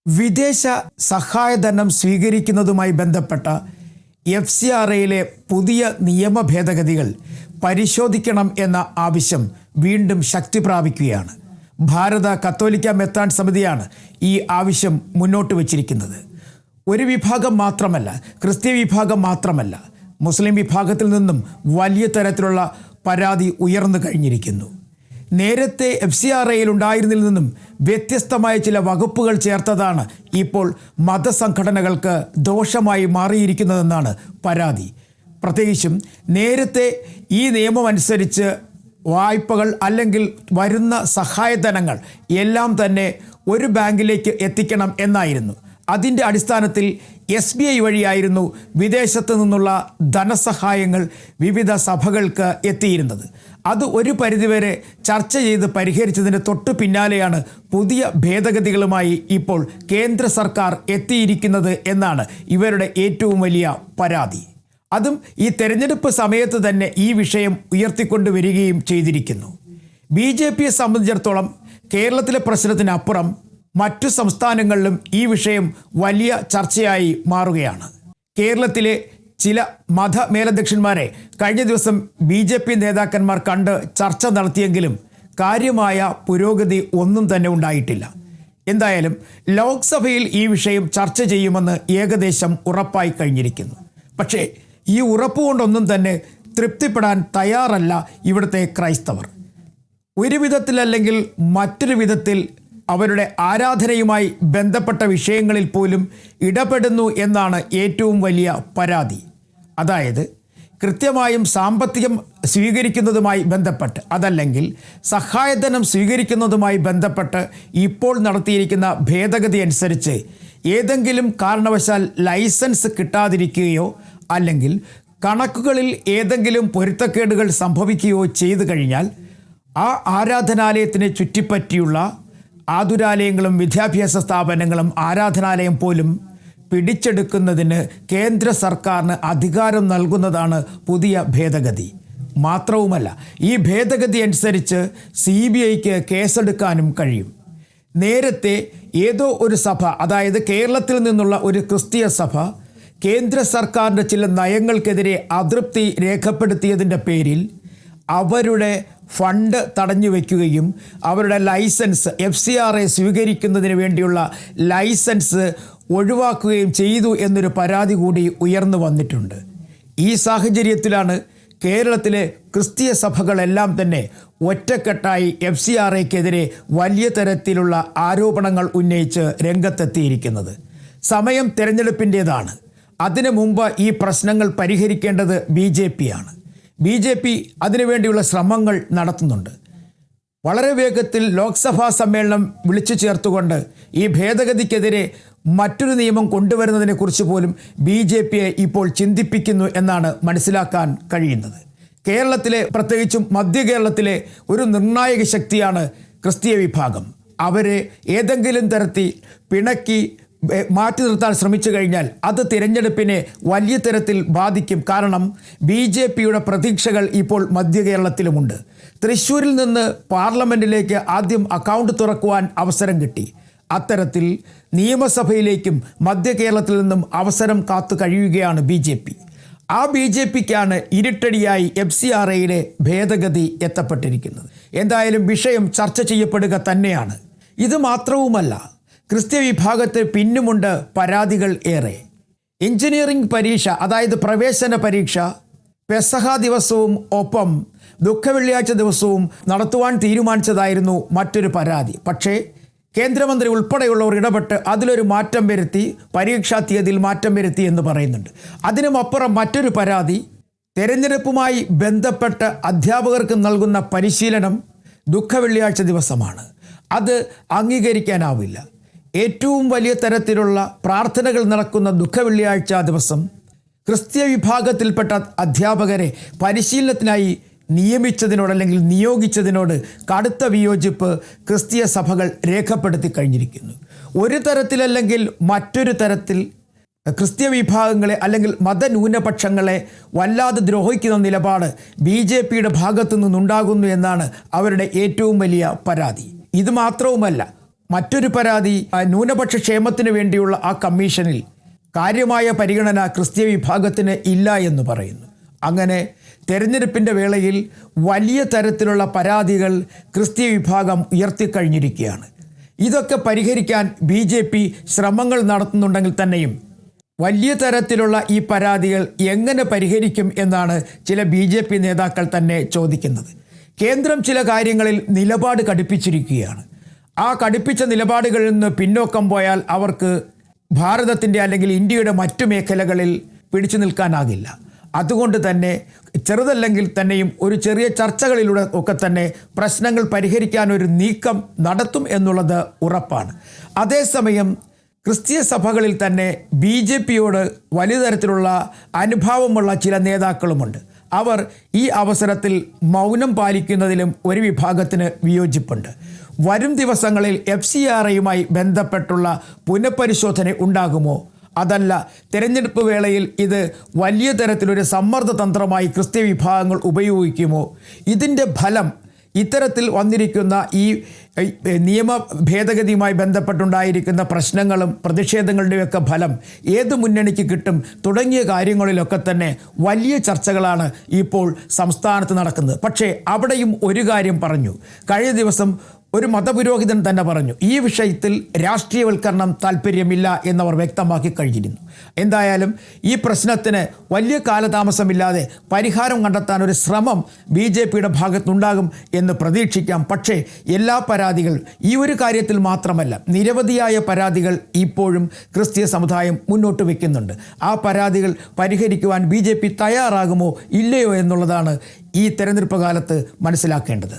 വിദേശ സഹായധനം സ്വീകരിക്കുന്നതുമായി ബന്ധപ്പെട്ട FCRAയിലെ പുതിയ നിയമ ഭേദഗതികൾ പരിശോധിക്കണം എന്ന ആവശ്യം വീണ്ടും ശക്തി പ്രാപിക്കുകയാണ്. ഭാരത കത്തോലിക്ക മെത്രാൻ സമിതിയാണ് ഈ ആവശ്യം മുന്നോട്ട് വച്ചിരിക്കുന്നത്. ഒരു വിഭാഗം മാത്രമല്ല, ക്രിസ്തീയ വിഭാഗം മാത്രമല്ല, മുസ്ലിം വിഭാഗത്തിൽ നിന്നും വലിയ തരത്തിലുള്ള പരാതി ഉയർന്നു കഴിഞ്ഞിരിക്കുന്നു. നേരത്തെ FCRAയിൽ ഉണ്ടായിരുന്നതിൽ നിന്നും വ്യത്യസ്തമായ ചില വകുപ്പുകൾ ചേർത്തതാണ് ഇപ്പോൾ മതസംഘടനകൾക്ക് ദോഷമായി മാറിയിരിക്കുന്നതെന്നാണ് പരാതി. പ്രത്യേകിച്ചും നേരത്തെ ഈ നിയമം അനുസരിച്ച് വായ്പകൾ അല്ലെങ്കിൽ വരുന്ന സഹായധനങ്ങൾ എല്ലാം തന്നെ ഒരു ബാങ്കിലേക്ക് എത്തിക്കണം എന്നായിരുന്നു. അതിൻ്റെ അടിസ്ഥാനത്തിൽ SBI വഴിയായിരുന്നു വിദേശത്തു നിന്നുള്ള ധനസഹായങ്ങൾ വിവിധ സഭകൾക്ക് എത്തിയിരുന്നത്. അത് ഒരു പരിധിവരെ ചർച്ച ചെയ്ത് പരിഹരിച്ചതിന് തൊട്ടു പിന്നാലെയാണ് പുതിയ ഭേദഗതികളുമായി ഇപ്പോൾ കേന്ദ്ര സർക്കാർ എത്തിയിരിക്കുന്നത് എന്നാണ് ഇവരുടെ ഏറ്റവും വലിയ പരാതി. അതും ഈ തെരഞ്ഞെടുപ്പ് സമയത്ത് തന്നെ ഈ വിഷയം ഉയർത്തിക്കൊണ്ടുവരികയും ചെയ്തിരിക്കുന്നു. BJPയെ സംബന്ധിച്ചിടത്തോളം കേരളത്തിലെ പ്രശ്നത്തിനപ്പുറം മറ്റു സംസ്ഥാനങ്ങളിലും ഈ വിഷയം വലിയ ചർച്ചയായി മാറുകയാണ്. കേരളത്തിലെ ചില മത മേലധ്യക്ഷന്മാരെ കഴിഞ്ഞ ദിവസം BJP നേതാക്കന്മാർ കണ്ട് ചർച്ച നടത്തിയെങ്കിലും കാര്യമായ പുരോഗതി ഒന്നും തന്നെ ഉണ്ടായിട്ടില്ല. എന്തായാലും ലോക്സഭയിൽ ഈ വിഷയം ചർച്ച ചെയ്യുമെന്ന് ഏകദേശം ഉറപ്പായി കഴിഞ്ഞിരിക്കുന്നു. പക്ഷേ ഈ ഉറപ്പ് കൊണ്ടൊന്നും തന്നെ തൃപ്തിപ്പെടാൻ തയ്യാറല്ല ഇവിടുത്തെ ക്രൈസ്തവർ. ഒരു വിധത്തിലല്ലെങ്കിൽ മറ്റൊരു വിധത്തിൽ അവരുടെ ആരാധനയുമായി ബന്ധപ്പെട്ട വിഷയങ്ങളിൽ പോലും ഇടപെടുന്നു എന്നാണ് ഏറ്റവും വലിയ പരാതി. അതായത് കൃത്യമായും സാമ്പത്തികം സ്വീകരിക്കുന്നതുമായി ബന്ധപ്പെട്ട്, അതല്ലെങ്കിൽ സഹായധനം സ്വീകരിക്കുന്നതുമായി ബന്ധപ്പെട്ട് ഇപ്പോൾ നടത്തിയിരിക്കുന്ന ഭേദഗതി അനുസരിച്ച് ഏതെങ്കിലും കാരണവശാൽ ലൈസൻസ് കിട്ടാതിരിക്കുകയോ അല്ലെങ്കിൽ കണക്കുകളിൽ ഏതെങ്കിലും പൊരുത്തക്കേടുകൾ സംഭവിക്കുകയോ ചെയ്തു കഴിഞ്ഞാൽ ആ ആരാധനാലയത്തിനെ ചുറ്റിപ്പറ്റിയുള്ള ആതുരാലയങ്ങളും വിദ്യാഭ്യാസ സ്ഥാപനങ്ങളും ആരാധനാലയം പോലും പിടിച്ചെടുക്കുന്നതിന് കേന്ദ്ര സർക്കാരിന് അധികാരം നൽകുന്നതാണ് പുതിയ ഭേദഗതി. മാത്രവുമല്ല, ഈ ഭേദഗതി അനുസരിച്ച് CBIക്ക് കേസെടുക്കാനും കഴിയും. നേരത്തെ ഏതോ ഒരു സഭ, അതായത് കേരളത്തിൽ നിന്നുള്ള ഒരു ക്രിസ്തീയ സഭ കേന്ദ്ര സർക്കാരിൻ്റെ ചില നയങ്ങൾക്കെതിരെ അതൃപ്തി രേഖപ്പെടുത്തിയതിൻ്റെ പേരിൽ അവരുടെ ഫണ്ട് തടഞ്ഞു വയ്ക്കുകയും അവരുടെ ലൈസൻസ് FCRA സ്വീകരിക്കുന്നതിന് വേണ്ടിയുള്ള ലൈസൻസ് ഒഴിവാക്കുകയും ചെയ്തു എന്നൊരു പരാതി കൂടി ഉയർന്നു വന്നിട്ടുണ്ട്. ഈ സാഹചര്യത്തിലാണ് കേരളത്തിലെ ക്രിസ്തീയ സഭകളെല്ലാം തന്നെ ഒറ്റക്കെട്ടായി FCRAക്കെതിരെ വലിയ തരത്തിലുള്ള ആരോപണങ്ങൾ ഉന്നയിച്ച് രംഗത്തെത്തിയിരിക്കുന്നത്. സമയം തിരഞ്ഞെടുപ്പിൻ്റേതാണ്. അതിനു മുമ്പ് ഈ പ്രശ്നങ്ങൾ പരിഹരിക്കേണ്ടത് BJPയാണ്. BJP അതിനുവേണ്ടിയുള്ള ശ്രമങ്ങൾ നടത്തുന്നുണ്ട്. വളരെ വേഗത്തിൽ ലോക്സഭാ സമ്മേളനം വിളിച്ചു ചേർത്തുകൊണ്ട് ഈ ഭേദഗതിക്കെതിരെ മറ്റൊരു നിയമം കൊണ്ടുവരുന്നതിനെക്കുറിച്ച് പോലും BJPയെ ഇപ്പോൾ ചിന്തിപ്പിക്കുന്നു എന്നാണ് മനസ്സിലാക്കാൻ കഴിയുന്നത്. കേരളത്തിലെ, പ്രത്യേകിച്ചും മധ്യ കേരളത്തിലെ ഒരു നിർണായക ശക്തിയാണ് ക്രിസ്തീയ വിഭാഗം. അവരെ ഏതെങ്കിലും തരത്തിൽ പിണക്കി മാറ്റി നിർത്താൻ ശ്രമിച്ചു കഴിഞ്ഞാൽ അത് തിരഞ്ഞെടുപ്പിനെ വലിയ തരത്തിൽ ബാധിക്കും. കാരണം BJPയുടെ പ്രതീക്ഷകൾ ഇപ്പോൾ മധ്യ കേരളത്തിലുമുണ്ട്. തൃശ്ശൂരിൽ നിന്ന് പാർലമെൻറ്റിലേക്ക് ആദ്യം അക്കൗണ്ട് തുറക്കുവാൻ അവസരം കിട്ടി. അത്തരത്തിൽ നിയമസഭയിലേക്കും മധ്യ കേരളത്തിൽ നിന്നും അവസരം കാത്തു കഴിയുകയാണ് BJP. ആ BJPക്കാണ് ഇരുട്ടടിയായി FCRAയിലെ ഭേദഗതി എത്തപ്പെട്ടിരിക്കുന്നത്. എന്തായാലും വിഷയം ചർച്ച ചെയ്യപ്പെടുക തന്നെയാണ്. ഇത് മാത്രവുമല്ല, ക്രിസ്തീയ വിഭാഗത്തെ പിന്നുമുണ്ട് പരാതികൾ ഏറെ. എഞ്ചിനീയറിംഗ് പരീക്ഷ, അതായത് പ്രവേശന പരീക്ഷ പെസഹ ദിവസവും ഒപ്പം ദുഃഖവെള്ളിയാഴ്ച ദിവസവും നടത്തുവാൻ തീരുമാനിച്ചതായിരുന്നു മറ്റൊരു പരാതി. പക്ഷേ കേന്ദ്രമന്ത്രി ഉൾപ്പെടെയുള്ളവർ ഇടപെട്ട് അതിലൊരു മാറ്റം വരുത്തി, പരീക്ഷാ തീയതിയിൽ മാറ്റം വരുത്തി എന്ന് പറയുന്നുണ്ട്. അതിനുമപ്പുറം മറ്റൊരു പരാതി, തെരഞ്ഞെടുപ്പുമായി ബന്ധപ്പെട്ട് അധ്യാപകർക്ക് നൽകുന്ന പരിശീലനം ദുഃഖവെള്ളിയാഴ്ച ദിവസമാണ്. അത് അംഗീകരിക്കാനാവില്ല. ഏറ്റവും വലിയ തരത്തിലുള്ള പ്രാർത്ഥനകൾ നടക്കുന്ന ദുഃഖവെള്ളിയാഴ്ച ദിവസം ക്രിസ്തീയ വിഭാഗത്തിൽപ്പെട്ട അധ്യാപകരെ പരിശീലനത്തിനായി നിയമിച്ചതിനോട് അല്ലെങ്കിൽ നിയോഗിച്ചതിനോട് കടുത്ത വിയോജിപ്പ് ക്രിസ്തീയ സഭകൾ രേഖപ്പെടുത്തി കഴിഞ്ഞിരിക്കുന്നു. ഒരു തരത്തിലല്ലെങ്കിൽ മറ്റൊരു തരത്തിൽ ക്രിസ്തീയ വിഭാഗങ്ങളെ അല്ലെങ്കിൽ മതന്യൂനപക്ഷങ്ങളെ വല്ലാതെ ദ്രോഹിക്കുന്ന നിലപാട് BJPയുടെ ഭാഗത്തു നിന്നുണ്ടാകുന്നു എന്നാണ് അവരുടെ ഏറ്റവും വലിയ പരാതി. ഇത് മാത്രവുമല്ല, മറ്റൊരു പരാതി ന്യൂനപക്ഷ ക്ഷേമത്തിന് വേണ്ടിയുള്ള ആ കമ്മീഷനിൽ കാര്യമായ പരിഗണന ക്രിസ്തീയ വിഭാഗത്തിന് ഇല്ല എന്ന് പറയുന്നു. അങ്ങനെ തെരഞ്ഞെടുപ്പിൻ്റെ വേളയിൽ വലിയ തരത്തിലുള്ള പരാതികൾ ക്രിസ്തീയ വിഭാഗം ഉയർത്തിക്കഴിഞ്ഞിരിക്കുകയാണ്. ഇതൊക്കെ പരിഹരിക്കാൻ BJP ശ്രമങ്ങൾ നടത്തുന്നുണ്ടെങ്കിൽ തന്നെയും വലിയ തരത്തിലുള്ള ഈ പരാതികൾ എങ്ങനെ പരിഹരിക്കും എന്നാണ് ചില BJP നേതാക്കൾ തന്നെ ചോദിക്കുന്നത്. കേന്ദ്രം ചില കാര്യങ്ങളിൽ നിലപാട് കടുപ്പിച്ചിരിക്കുകയാണ്. ആ കടുപ്പിച്ച നിലപാടുകളിൽ നിന്ന് പിന്നോക്കം പോയാൽ അവർക്ക് ഭാരതത്തിൻ്റെ അല്ലെങ്കിൽ ഇന്ത്യയുടെ മറ്റു മേഖലകളിൽ പിടിച്ചു നിൽക്കാനാകില്ല. അതുകൊണ്ട് തന്നെ ചെറുതല്ലെങ്കിൽ തന്നെയും ഒരു ചെറിയ ചർച്ചകളിലൂടെ ഒക്കെ തന്നെ പ്രശ്നങ്ങൾ പരിഹരിക്കാനൊരു നീക്കം നടത്തും എന്നുള്ളത് ഉറപ്പാണ്. അതേസമയം ക്രിസ്തീയ സഭകളിൽ തന്നെ BJPയോട് വലിയ തരത്തിലുള്ള അനുഭാവമുള്ള ചില നേതാക്കളുമുണ്ട്. അവർ ഈ അവസരത്തിൽ മൗനം പാലിക്കുന്നതിലും ഒരു വിഭാഗത്തിന് വിയോജിപ്പുണ്ട്. വരും ദിവസങ്ങളിൽ FCRAയുമായി ബന്ധപ്പെട്ടുള്ള പുനഃപരിശോധന ഉണ്ടാകുമോ, അതല്ല തെരഞ്ഞെടുപ്പ് വേളയിൽ ഇത് വലിയ തരത്തിലൊരു സമ്മർദ്ദ തന്ത്രമായി ക്രിസ്തീയ വിഭാഗങ്ങൾ ഉപയോഗിക്കുമോ, ഇതിൻ്റെ ഫലം ഇത്തരത്തിൽ വന്നിരിക്കുന്ന ഈ നിയമ ഭേദഗതിയുമായി ബന്ധപ്പെട്ടുണ്ടായിരിക്കുന്ന പ്രശ്നങ്ങളും പ്രതിഷേധങ്ങളുടെയൊക്കെ ഫലം ഏത് മുന്നണിക്ക് കിട്ടും തുടങ്ങിയ കാര്യങ്ങളിലൊക്കെ തന്നെ വലിയ ചർച്ചകളാണ് ഇപ്പോൾ സംസ്ഥാനത്ത് നടക്കുന്നത്. പക്ഷേ അവിടെയും ഒരു കാര്യം പറഞ്ഞു. കഴിഞ്ഞ ദിവസം ഒരു മതപുരോഹിതൻ തന്നെ പറഞ്ഞു, ഈ വിഷയത്തിൽ രാഷ്ട്രീയവൽക്കരണം താല്പര്യമില്ല എന്നവർ വ്യക്തമാക്കി കഴിഞ്ഞിരുന്നു. എന്തായാലും ഈ പ്രശ്നത്തിന് വലിയ കാലതാമസമില്ലാതെ പരിഹാരം കണ്ടെത്താൻ ഒരു ശ്രമം BJPയുടെ ഭാഗത്തുണ്ടാകും എന്ന് പ്രതീക്ഷിക്കാം. പക്ഷേ എല്ലാ പരാതികൾ ഈ ഒരു കാര്യത്തിൽ മാത്രമല്ല, നിരവധിയായ പരാതികൾ ഇപ്പോഴും ക്രിസ്തീയ സമുദായം മുന്നോട്ട് വയ്ക്കുന്നുണ്ട്. ആ പരാതികൾ പരിഹരിക്കുവാൻ BJP തയ്യാറാകുമോ ഇല്ലയോ എന്നുള്ളതാണ് ഈ തെരഞ്ഞെടുപ്പ് കാലത്ത് മനസ്സിലാക്കേണ്ടത്.